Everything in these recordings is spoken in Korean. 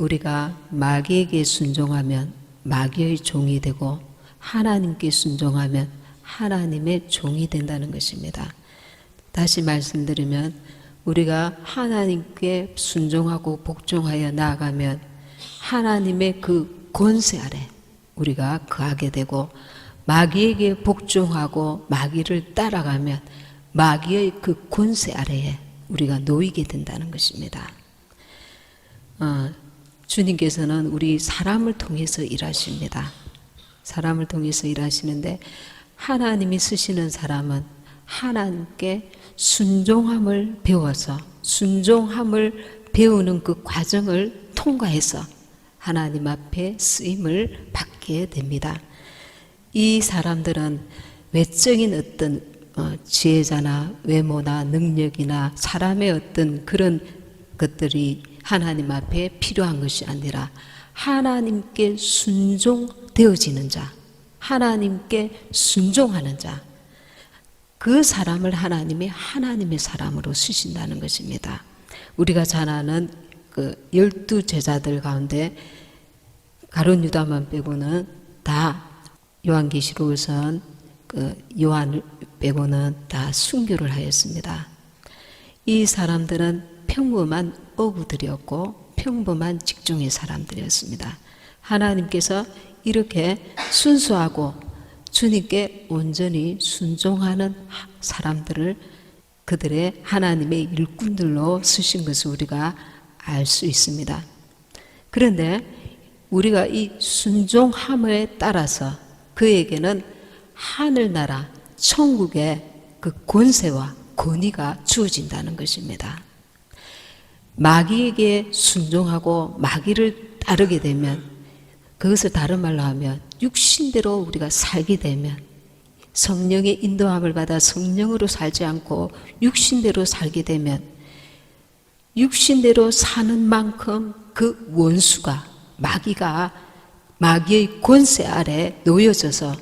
우리가 마귀에게 순종하면 마귀의 종이 되고 하나님께 순종하면 하나님의 종이 된다는 것입니다. 다시 말씀드리면 우리가 하나님께 순종하고 복종하여 나아가면 하나님의 그 권세 아래 우리가 거하게 되고, 마귀에게 복종하고 마귀를 따라가면 마귀의 그 권세 아래에 우리가 놓이게 된다는 것입니다. 주님께서는 우리 사람을 통해서 일하십니다. 사람을 통해서 일하시는데, 하나님이 쓰시는 사람은 하나님께 순종함을 배워서 순종함을 배우는 그 과정을 통과해서 하나님 앞에 쓰임을 받게 됩니다. 이 사람들은 외적인 어떤 지혜자나 외모나 능력이나 사람의 어떤 그런 것들이 하나님 앞에 필요한 것이 아니라 하나님께 순종되어지는 자, 하나님께 순종하는 자, 그 사람을 하나님이 하나님의 사람으로 쓰신다는 것입니다. 우리가 잘 아는 그 12제자들 가운데 가룟 유다만 빼고는 다 요한계시록에선 그 요한을 빼고는 다 순교를 하였습니다. 이 사람들은 평범한 어부들이었고 평범한 직종의 사람들이었습니다. 하나님께서 이렇게 순수하고 주님께 온전히 순종하는 사람들을 그들의 하나님의 일꾼들로 쓰신 것을 우리가 알 수 있습니다. 그런데 우리가 이 순종함에 따라서 그에게는 하늘나라 천국의 그 권세와 권위가 주어진다는 것입니다. 마귀에게 순종하고 마귀를 따르게 되면, 그것을 다른 말로 하면 육신대로 우리가 살게 되면, 성령의 인도함을 받아 성령으로 살지 않고 육신대로 살게 되면, 육신대로 사는 만큼 그 원수가 마귀가 마귀의 권세 아래 놓여져서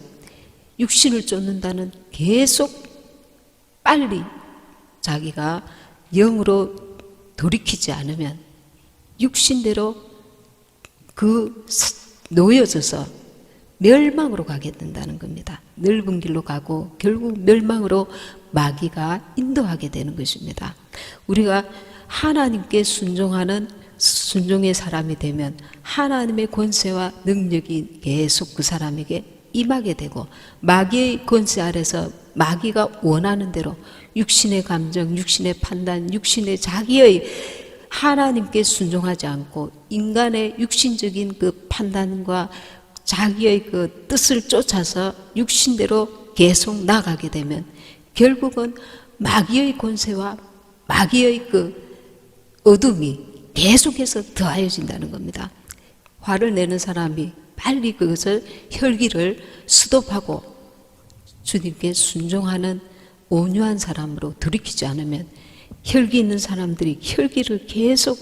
육신을 쫓는다는, 계속 빨리 자기가 영으로 돌이키지 않으면 육신대로 그 놓여져서 멸망으로 가게 된다는 겁니다. 넓은 길로 가고 결국 멸망으로 마귀가 인도하게 되는 것입니다. 우리가 하나님께 순종하는 순종의 사람이 되면 하나님의 권세와 능력이 계속 그 사람에게 임하게 되고, 마귀의 권세 아래서 마귀가 원하는 대로 육신의 감정, 육신의 판단, 육신의 자기의 하나님께 순종하지 않고 인간의 육신적인 그 판단과 자기의 그 뜻을 쫓아서 육신대로 계속 나가게 되면 결국은 마귀의 권세와 마귀의 그 어둠이 계속해서 더하여진다는 겁니다. 화를 내는 사람이 빨리 그것을 혈기를 스톱하고 주님께 순종하는 온유한 사람으로 돌이키지 않으면 혈기 있는 사람들이 혈기를 계속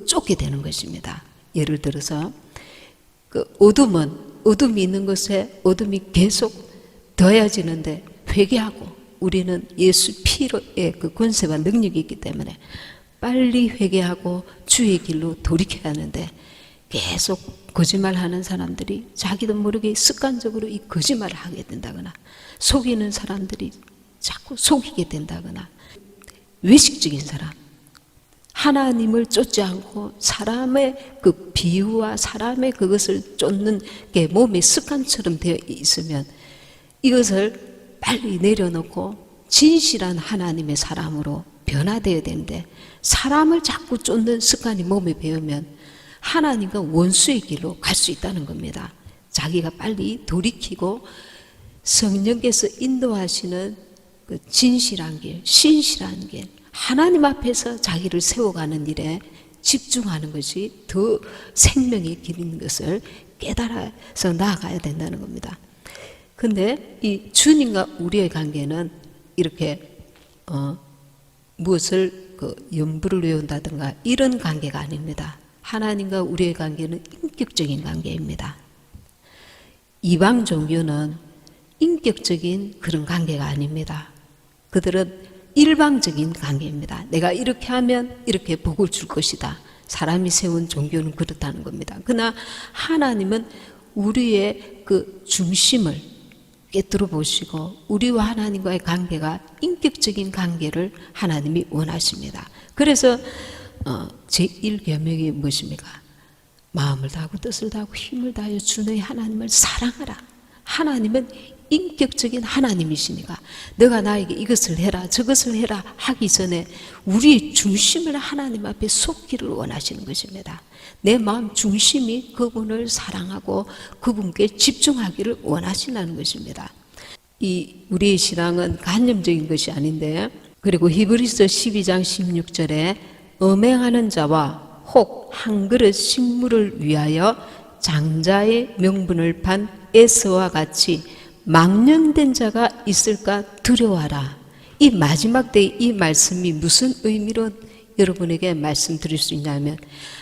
쫓게 되는 것입니다. 예를 들어서 어둠이 있는 것에 어둠이 계속 더해지는데 회개하고, 우리는 예수 피로의 그 권세와 능력이 있기 때문에 빨리 회개하고 주의 길로 돌이켜야 하는데, 계속 거짓말하는 사람들이 자기도 모르게 습관적으로 이 거짓말을 하게 된다거나, 속이는 사람들이 자꾸 속이게 된다거나, 외식적인 사람, 하나님을 쫓지 않고 사람의 그 비유와 사람의 그것을 쫓는 게 몸의 습관처럼 되어 있으면 이것을 빨리 내려놓고 진실한 하나님의 사람으로 변화되어야 되는데, 사람을 자꾸 쫓는 습관이 몸에 배우면 하나님과 원수의 길로 갈 수 있다는 겁니다. 자기가 빨리 돌이키고 성령께서 인도하시는 그 진실한 길, 신실한 길, 하나님 앞에서 자기를 세워가는 일에 집중하는 것이 더 생명의 길인 것을 깨달아서 나아가야 된다는 겁니다. 근데 이 주님과 우리의 관계는 이렇게 무엇을 연부를 외운다든가 이런 관계가 아닙니다. 하나님과 우리의 관계는 인격적인 관계입니다. 이방 종교는 인격적인 그런 관계가 아닙니다. 그들은 일방적인 관계입니다. 내가 이렇게 하면 이렇게 복을 줄 것이다. 사람이 세운 종교는 그렇다는 겁니다. 그러나 하나님은 우리의 그 중심을 깨뜨려 보시고 우리와 하나님과의 관계가 인격적인 관계를 하나님이 원하십니다. 그래서 제1계명이 무엇입니까? 마음을 다하고 뜻을 다하고 힘을 다하여 주 너의 하나님을 사랑하라. 하나님은 인격적인 하나님이시니까 너가 나에게 이것을 해라 저것을 해라 하기 전에 우리 중심을 하나님 앞에 쏟기를 원하시는 것입니다. 내 마음 중심이 그분을 사랑하고 그분께 집중하기를 원하시는 것입니다. 이 우리의 신앙은 관념적인 것이 아닌데, 그리고 히브리서 12장 16절에 음행하는 자와 혹 한 그릇 식물을 위하여 장자의 명분을 판 에서와 같이 망령된 자가 있을까 두려워하라. 이 마지막 때의 이 말씀이 무슨 의미로 여러분에게 말씀드릴 수 있냐면,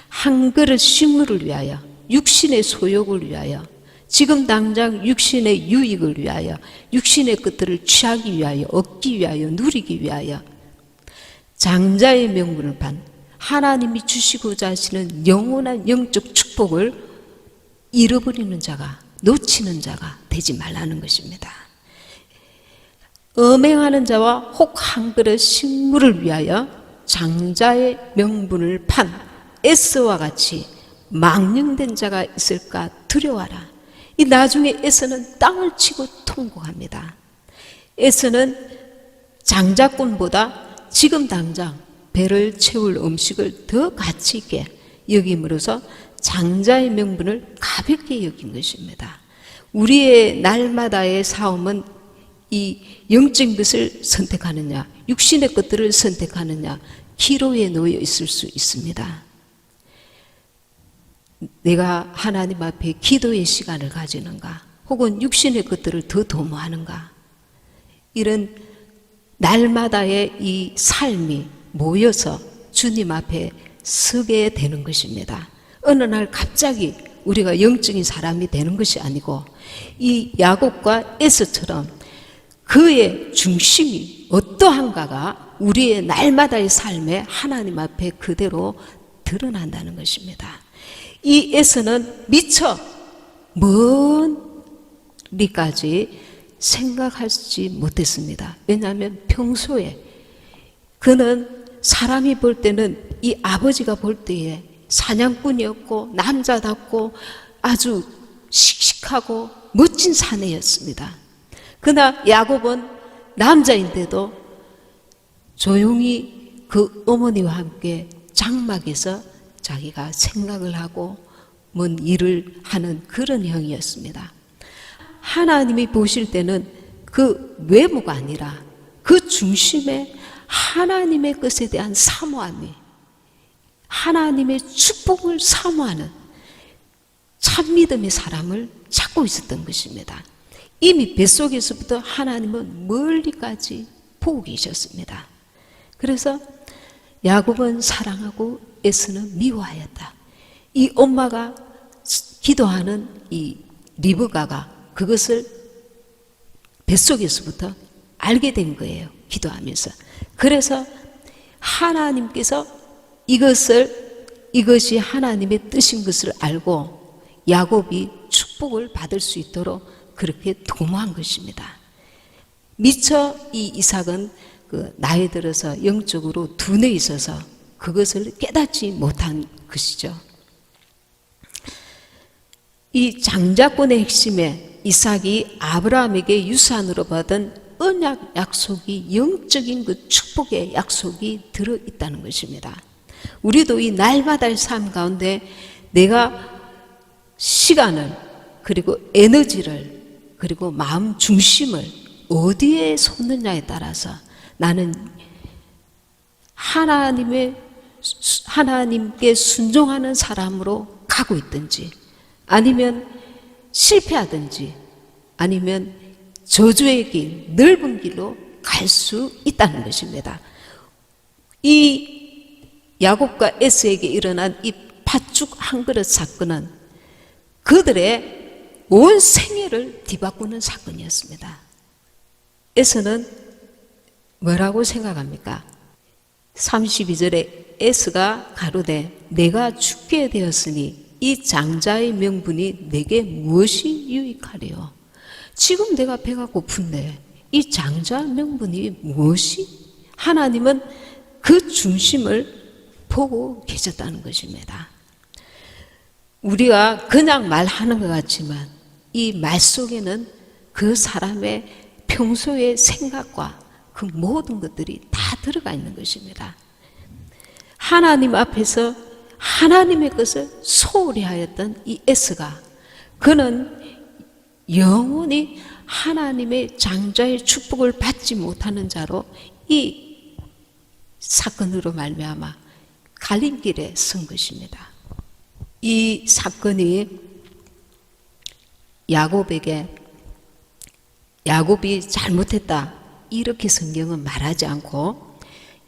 한 그릇 식물을 위하여, 육신의 소욕을 위하여, 지금 당장 육신의 유익을 위하여, 육신의 것들을 취하기 위하여, 얻기 위하여, 누리기 위하여 장자의 명분을 판 하나님이 주시고자 하시는 영원한 영적 축복을 잃어버리는 자가, 놓치는 자가 되지 말라는 것입니다. 음행하는 자와 혹 한 그릇 식물을 위하여 장자의 명분을 판 에서와 같이 망령된 자가 있을까 두려워하라. 이 나중에 에서는 땅을 치고 통곡합니다. 에서는 장자꾼보다 지금 당장 배를 채울 음식을 더 가치 있게 여김으로써 장자의 명분을 가볍게 여긴 것입니다. 우리의 날마다의 싸움은 이 영적인 것을 선택하느냐, 육신의 것들을 선택하느냐, 기로에 놓여 있을 수 있습니다. 내가 하나님 앞에 기도의 시간을 가지는가, 혹은 육신의 것들을 더 도모하는가, 이런 날마다의 이 삶이 모여서 주님 앞에 서게 되는 것입니다. 어느 날 갑자기 우리가 영적인 사람이 되는 것이 아니고, 이 야곱과 에서처럼 그의 중심이 어떠한가가 우리의 날마다의 삶에 하나님 앞에 그대로 드러난다는 것입니다. 이 에서는 미처 멀리까지 생각하지 못했습니다. 왜냐하면 평소에 그는 사람이 볼 때는, 이 아버지가 볼 때에 사냥꾼이었고 남자답고 아주 씩씩하고 멋진 사내였습니다. 그러나 야곱은 남자인데도 조용히 그 어머니와 함께 장막에서 자기가 생각을 하고 뭔 일을 하는 그런 형이었습니다. 하나님이 보실 때는 그 외모가 아니라 그 중심에 하나님의 것에 대한 사모함이, 하나님의 축복을 사모하는 참믿음의 사람을 찾고 있었던 것입니다. 이미 뱃속에서부터 하나님은 멀리까지 보고 계셨습니다. 그래서 야곱은 사랑하고 에서는 미워하였다. 이 엄마가 기도하는 이 리브가가 그것을 뱃속에서부터 알게 된 거예요. 기도하면서. 그래서 하나님께서 이것이 하나님의 뜻인 것을 알고 야곱이 축복을 받을 수 있도록 그렇게 도모한 것입니다. 미처 이 이삭은 나이 들어서 영적으로 둔해 있어서 그것을 깨닫지 못한 것이죠. 이 장자권의 핵심에 이삭이 아브라함에게 유산으로 받은 언약 약속이, 영적인 그 축복의 약속이 들어있다는 것입니다. 우리도 이 날마다의 삶 가운데 내가 시간을, 그리고 에너지를, 그리고 마음 중심을 어디에 쏟느냐에 따라서 나는 하나님께 순종하는 사람으로 가고 있든지, 아니면 실패하든지, 아니면 저주의 길, 넓은 길로 갈 수 있다는 것입니다. 이 야곱과 에서에게 일어난 이 팥죽 한 그릇 사건은 그들의 온 생애를 뒤바꾸는 사건이었습니다. 에서는 뭐라고 생각합니까? 32절에 에스가 가로되 내가 죽게 되었으니 이 장자의 명분이 내게 무엇이 유익하리요? 지금 내가 배가 고픈데 이 장자 명분이 무엇이? 하나님은 그 중심을 보고 계셨다는 것입니다. 우리가 그냥 말하는 것 같지만 이 말 속에는 그 사람의 평소의 생각과 그 모든 것들이 다 들어가 있는 것입니다. 하나님 앞에서 하나님의 것을 소홀히 하였던 이 에스가, 그는 영원히 하나님의 장자의 축복을 받지 못하는 자로 이 사건으로 말미암아 갈림길에 선 것입니다. 이 사건이 야곱이 잘못했다 이렇게 성경은 말하지 않고,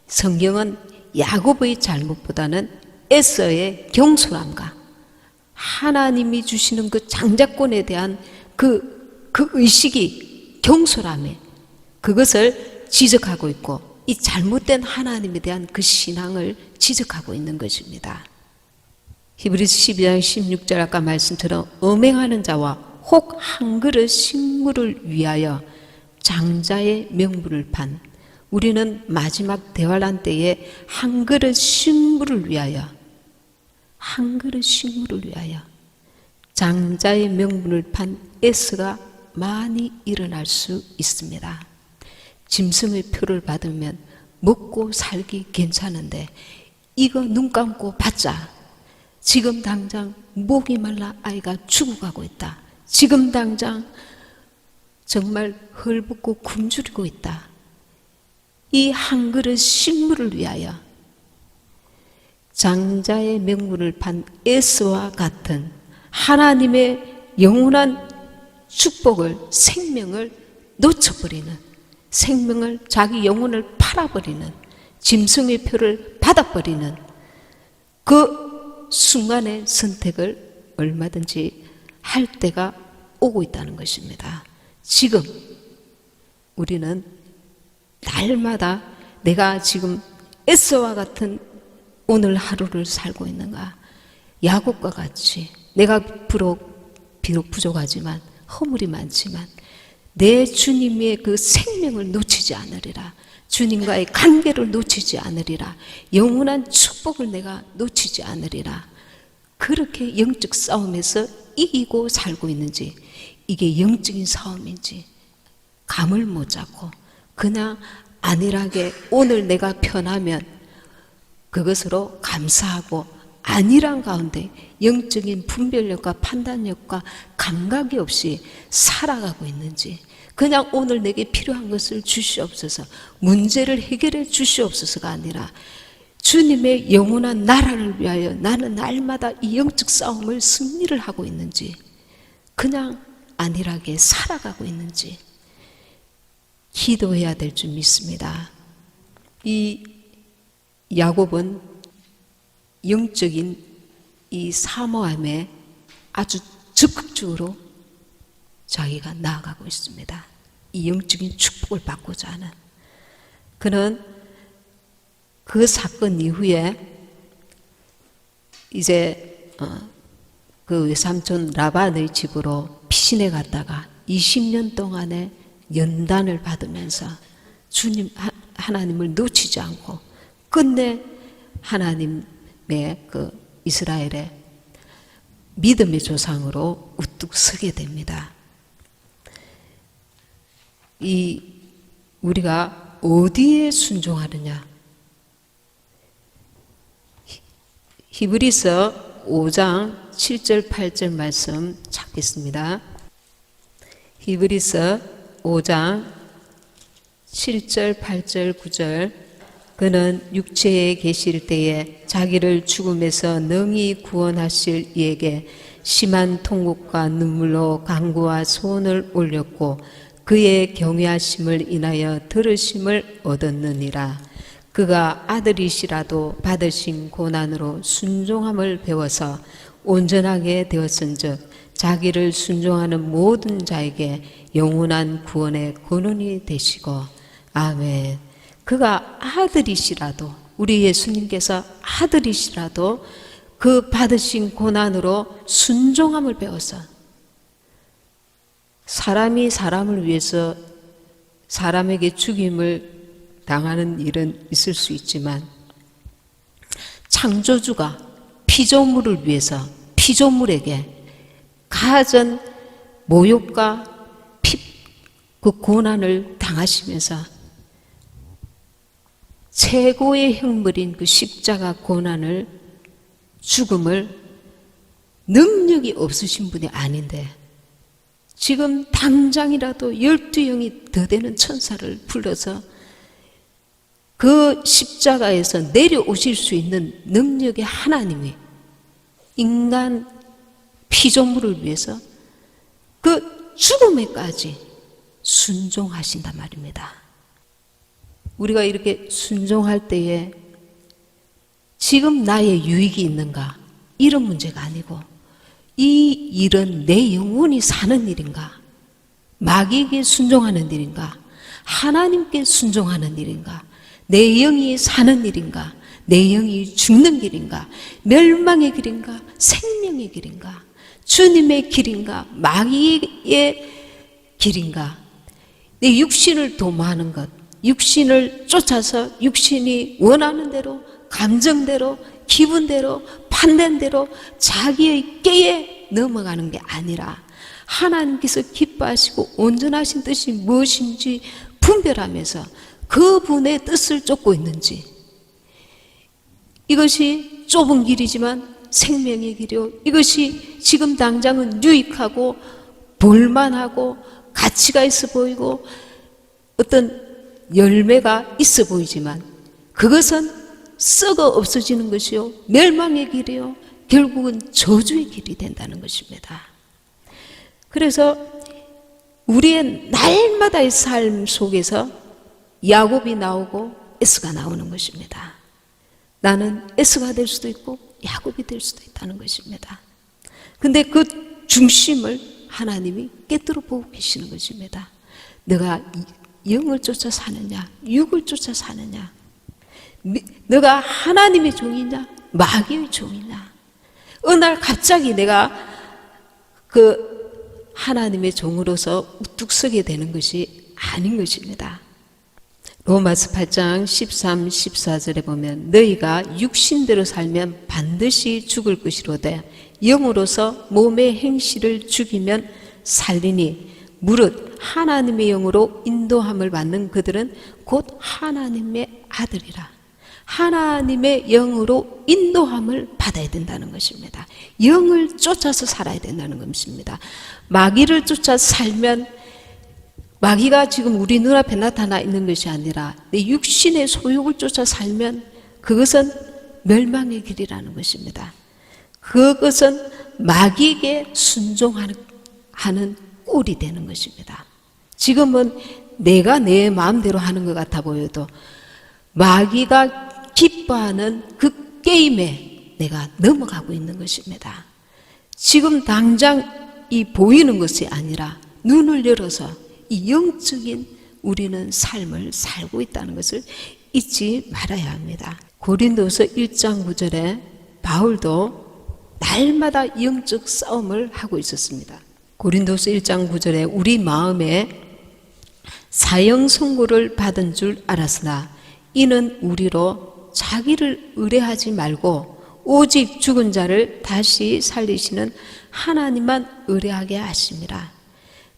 성경은 야곱의 잘못보다는 에서의 경솔함과 하나님이 주시는 그 장자권에 대한 그 의식이 경솔함에 그것을 지적하고 있고, 이 잘못된 하나님에 대한 그 신앙을 지적하고 있는 것입니다. 히브리서 12장 16절 아까 말씀처럼 음행하는 자와 혹 한 그릇 식물을 위하여 장자의 명분을 판, 우리는 마지막 대환란 때에 한 그릇 식물을 위하여 장자의 명분을 판 에스가 많이 일어날 수 있습니다. 짐승의 표를 받으면 먹고 살기 괜찮은데 이거 눈 감고 받자. 지금 당장 목이 말라 아이가 죽어가고 있다. 지금 당장 정말 헐벗고 굶주리고 있다. 이 한 그릇 식물을 위하여 장자의 명분을 판 에스와 같은 하나님의 영원한 축복을, 생명을 놓쳐버리는, 생명을, 자기 영혼을 팔아버리는, 짐승의 표를 받아버리는 그 순간의 선택을 얼마든지 할 때가 오고 있다는 것입니다. 지금 우리는 날마다 내가 지금 에서와 같은 오늘 하루를 살고 있는가? 야곱과 같이 내가 비록 부족하지만 허물이 많지만 내 주님의 그 생명을 놓치지 않으리라. 주님과의 관계를 놓치지 않으리라. 영원한 축복을 내가 놓치지 않으리라. 그렇게 영적 싸움에서 이기고 살고 있는지, 이게 영적인 싸움인지 감을 못 잡고 그냥 안일하게 오늘 내가 편하면 그것으로 감사하고 안일한 가운데 영적인 분별력과 판단력과 감각이 없이 살아가고 있는지, 그냥 오늘 내게 필요한 것을 주시옵소서, 문제를 해결해 주시옵소서가 아니라 주님의 영원한 나라를 위하여 나는 날마다 이 영적 싸움을 승리를 하고 있는지, 그냥 안일하게 살아가고 있는지 기도해야 될 줄 믿습니다. 이 야곱은 영적인 이 사모함에 아주 적극적으로 자기가 나아가고 있습니다. 이 영적인 축복을 받고자 하는. 그는 그 사건 이후에 이제 그 외삼촌 라반의 집으로 피신해 갔다가 20년 동안의 연단을 받으면서 주님 하나님을 놓치지 않고 끝내 하나님의 그 이스라엘의 믿음의 조상으로 우뚝 서게 됩니다. 우리가 어디에 순종하느냐? 히브리서 5장 7절 8절 말씀 찾겠습니다. 히브리서 5장 7절 8절 9절. 그는 육체에 계실 때에 자기를 죽음에서 능히 구원하실 이에게 심한 통곡과 눈물로 간구와 소원을 올렸고 그의 경외하심을 인하여 들으심을 얻었느니라. 그가 아들이시라도 받으신 고난으로 순종함을 배워서 온전하게 되었은즉 자기를 순종하는 모든 자에게 영원한 구원의 근원이 되시고. 아멘. 그가 아들이시라도 우리 예수님께서 아들이시라도 그 받으신 고난으로 순종함을 배워서 사람이 사람을 위해서 사람에게 죽임을 당하는 일은 있을 수 있지만 창조주가 피조물을 위해서 피조물에게 가전 모욕과 그 고난을 당하시면서 최고의 형벌인 그 십자가 고난을 죽음을 능력이 없으신 분이 아닌데 지금 당장이라도 12영이 더 되는 천사를 불러서 그 십자가에서 내려오실 수 있는 능력의 하나님이 인간 피조물을 위해서 그 죽음에까지 순종하신단 말입니다. 우리가 이렇게 순종할 때에 지금 나의 유익이 있는가? 이런 문제가 아니고 이 일은 내 영혼이 사는 일인가? 마귀에게 순종하는 일인가? 하나님께 순종하는 일인가? 내 영이 사는 일인가? 내 영이 죽는 길인가? 멸망의 길인가? 생명의 길인가? 주님의 길인가? 마귀의 길인가? 내 육신을 도모하는 것, 육신을 쫓아서 육신이 원하는 대로, 감정대로, 기분대로, 판단대로 자기의 꾀에 넘어가는 게 아니라 하나님께서 기뻐하시고 온전하신 뜻이 무엇인지 분별하면서 그분의 뜻을 쫓고 있는지, 이것이 좁은 길이지만 생명의 길이요, 이것이 지금 당장은 유익하고 볼만하고 가치가 있어 보이고 어떤 열매가 있어 보이지만 그것은 썩어 없어지는 것이요, 멸망의 길이요, 결국은 저주의 길이 된다는 것입니다. 그래서 우리의 날마다의 삶 속에서 야곱이 나오고 에스가 나오는 것입니다. 나는 에스가 될 수도 있고 야곱이 될 수도 있다는 것입니다. 근데 그 중심을 하나님이 깨뜨려 보고 계시는 것입니다. 너가 영을 쫓아 사느냐, 육을 쫓아 사느냐, 너가 하나님의 종이냐, 마귀의 종이냐. 어느 날 갑자기 내가 그 하나님의 종으로서 우뚝 서게 되는 것이 아닌 것입니다. 로마서 8장 13, 14절에 보면 너희가 육신대로 살면 반드시 죽을 것이로되 영으로서 몸의 행실을 죽이면 살리니 무릇 하나님의 영으로 인도함을 받는 그들은 곧 하나님의 아들이라. 하나님의 영으로 인도함을 받아야 된다는 것입니다. 영을 쫓아서 살아야 된다는 것입니다. 마귀를 쫓아 살면 마귀가 지금 우리 눈앞에 나타나 있는 것이 아니라 내 육신의 소욕을 쫓아 살면 그것은 멸망의 길이라는 것입니다. 그것은 마귀에게 순종하는 꼴이 되는 것입니다. 지금은 내가 내 마음대로 하는 것 같아 보여도 마귀가 기뻐하는 그 게임에 내가 넘어가고 있는 것입니다. 지금 당장 이 보이는 것이 아니라 눈을 열어서 이 영적인 우리는 삶을 살고 있다는 것을 잊지 말아야 합니다. 고린도서 1장 9절에 바울도 날마다 영적 싸움을 하고 있었습니다. 고린도서 1장 9절에 우리 마음에 사형 선고를 받은 줄 알았으나 이는 우리로 자기를 의뢰하지 말고 오직 죽은 자를 다시 살리시는 하나님만 의뢰하게 하심이라.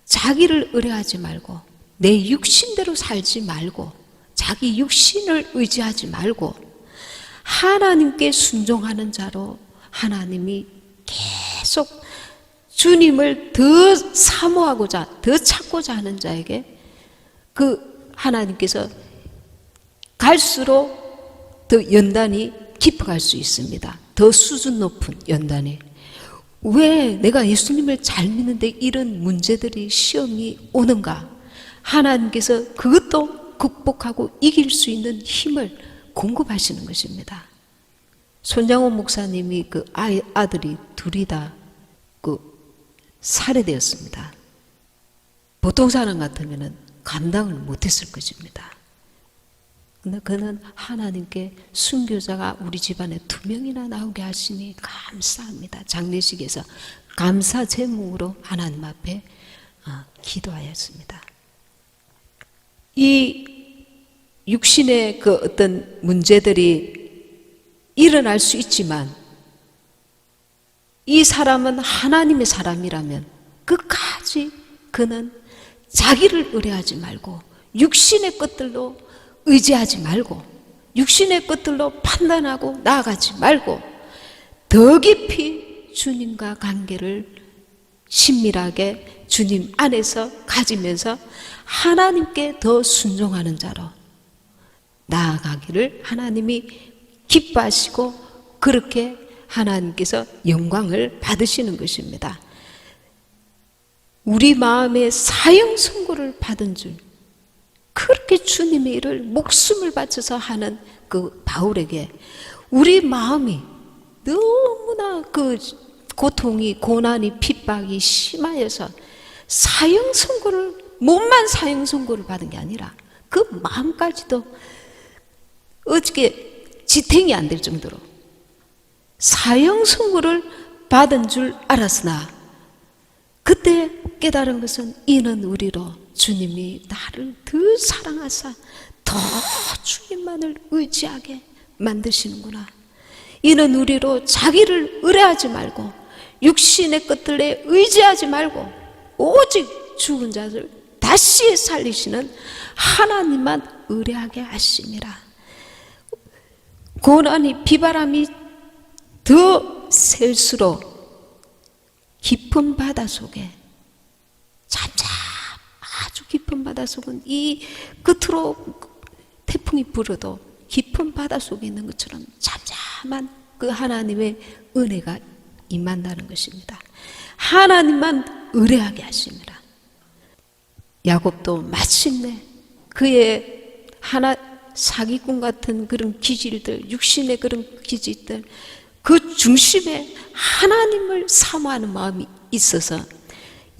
자기를 의뢰하지 말고 내 육신대로 살지 말고 자기 육신을 의지하지 말고 하나님께 순종하는 자로 하나님이 계속 주님을 더 사모하고자 더 찾고자 하는 자에게 그 하나님께서 갈수록 더 연단이 깊어갈 수 있습니다. 더 수준 높은 연단이. 왜 내가 예수님을 잘 믿는데 이런 문제들이 시험이 오는가? 하나님께서 그것도 극복하고 이길 수 있는 힘을 공급하시는 것입니다. 손장원 목사님이 그 아들이 둘이 다 그 살해되었습니다. 보통 사람 같으면 감당을 못했을 것입니다. 근데 그는 하나님께 순교자가 우리 집안에 2명이나 나오게 하시니 감사합니다. 장례식에서 감사 제목으로 하나님 앞에 기도하였습니다. 이 육신의 그 어떤 문제들이 일어날 수 있지만 이 사람은 하나님의 사람이라면 끝까지 그는 자기를 의뢰하지 말고 육신의 것들로 의지하지 말고 육신의 것들로 판단하고 나아가지 말고 더 깊이 주님과 관계를 친밀하게 주님 안에서 가지면서 하나님께 더 순종하는 자로 나아가기를 하나님이 기뻐하시고 그렇게 하나님께서 영광을 받으시는 것입니다. 우리 마음에 사형 선고를 받은 줄 그렇게 주님의 일을 목숨을 바쳐서 하는 그 바울에게 우리 마음이 너무나 그 고통이 고난이 핍박이 심하여서 사형 선고를 몸만 사형 선고를 받은 게 아니라 그 마음까지도 어떻게 지탱이 안 될 정도로 사형 선고를 받은 줄 알았으나 그때 깨달은 것은 이는 우리로 주님이 나를 더 사랑하사 더 주님만을 의지하게 만드시는구나. 이는 우리로 자기를 의뢰하지 말고 육신의 것들에 의지하지 말고 오직 죽은 자를 다시 살리시는 하나님만 의뢰하게 하심이라. 고난이 비바람이 더 셀수록 깊은 바다 속에 아주 깊은 바다 속은 이 끝으로 태풍이 불어도 깊은 바다 속에 있는 것처럼 잠잠한 그 하나님의 은혜가 임한다는 것입니다. 하나님만 의뢰하게 하십니다. 야곱도 마침내 그의 사기꾼 같은 그런 기질들, 육신의 그런 기질들, 그 중심에 하나님을 사모하는 마음이 있어서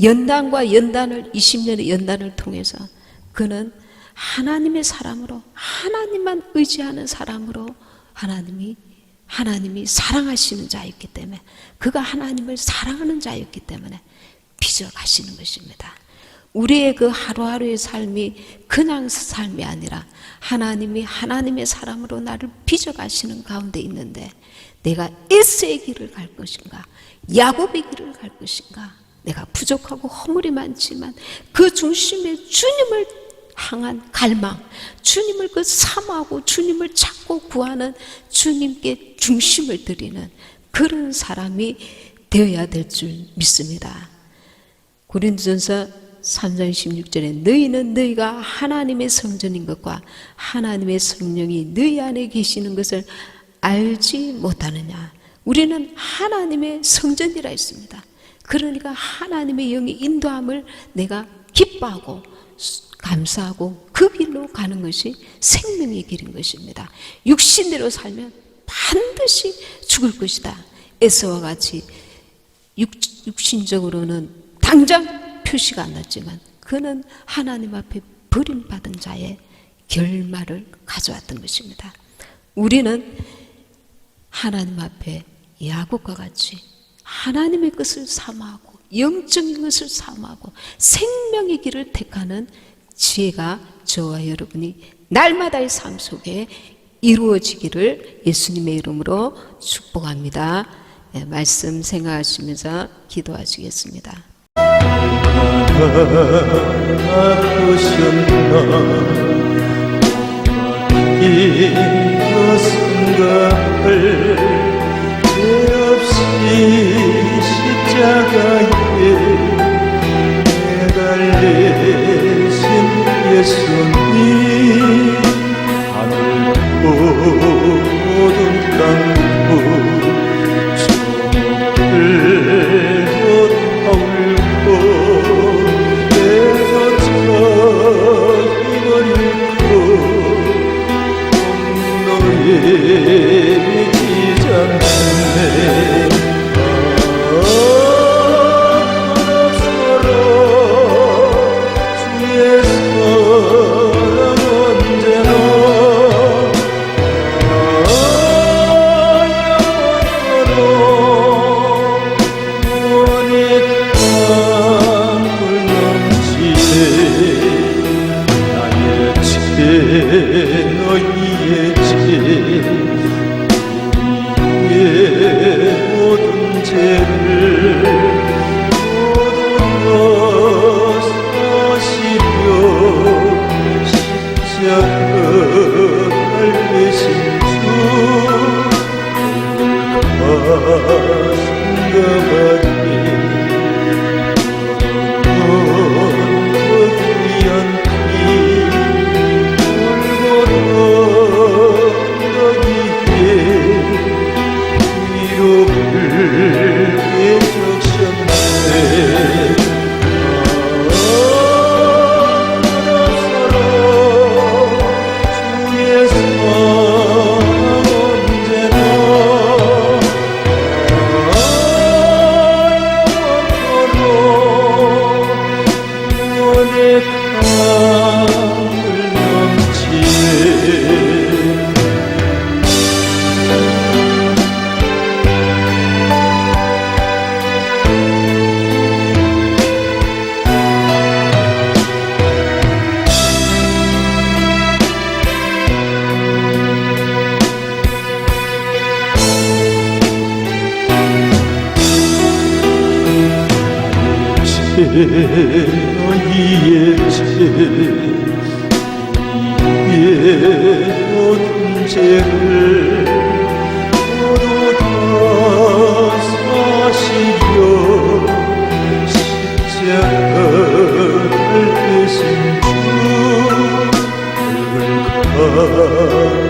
연단과 연단을 20년의 연단을 통해서 그는 하나님의 사람으로 하나님만 의지하는 사람으로 하나님이 사랑하시는 자였기 때문에 그가 하나님을 사랑하는 자였기 때문에 빚어가시는 것입니다. 우리의 그 하루하루의 삶이 그냥 삶이 아니라 하나님이 하나님의 사람으로 나를 빚어가시는 가운데 있는데 내가 에서의 길을 갈 것인가 야곱의 길을 갈 것인가 내가 부족하고 허물이 많지만 그 중심에 주님을 향한 갈망 주님을 그 사모하고 주님을 찾고 구하는 주님께 중심을 드리는 그런 사람이 되어야 될 줄 믿습니다. 고린도전서 3장 16절에 너희는 너희가 하나님의 성전인 것과 하나님의 성령이 너희 안에 계시는 것을 알지 못하느냐. 우리는 하나님의 성전이라 했습니다. 그러니까 하나님의 영의 인도함을 내가 기뻐하고 감사하고 그 길로 가는 것이 생명의 길인 것입니다. 육신대로 살면 반드시 죽을 것이다. 에서와 같이 육신적으로는 당장 표시가 안 났지만 그는 하나님 앞에 버림받은 자의 결말을 가져왔던 것입니다. 우리는 하나님 앞에 야곱과 같이 하나님의 것을 사모하고 영적인 것을 사모하고 생명의 길을 택하는 지혜가 저와 여러분이 날마다의 삶 속에 이루어지기를 예수님의 이름으로 축복합니다. 네, 말씀 생각하시면서 기도하시겠습니다. 아프셨나 이것인가를 죄 없이 십자가에 매달리신 예수님 하늘 모든 땅도 지장했네 죄를 모두 사시려 십자가를 내신 주 생각하니 귀한 피 골고루 너기에 위로를 적셨네 나서로 주의 사랑 언제나 영원토록 원의 강을 넘치네 너희의 죄 모든 죄를 모두 다 사시려 십자가를 내신 주 붉은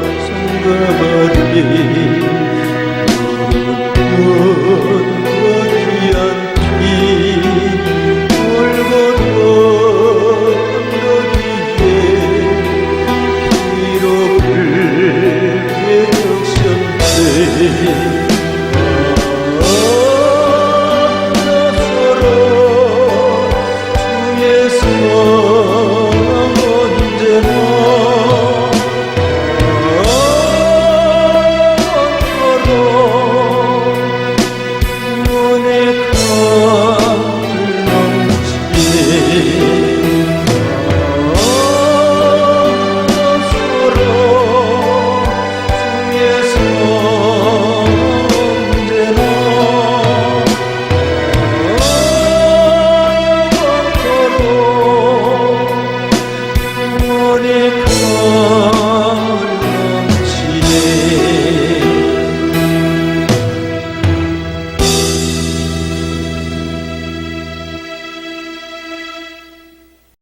가슴 가마리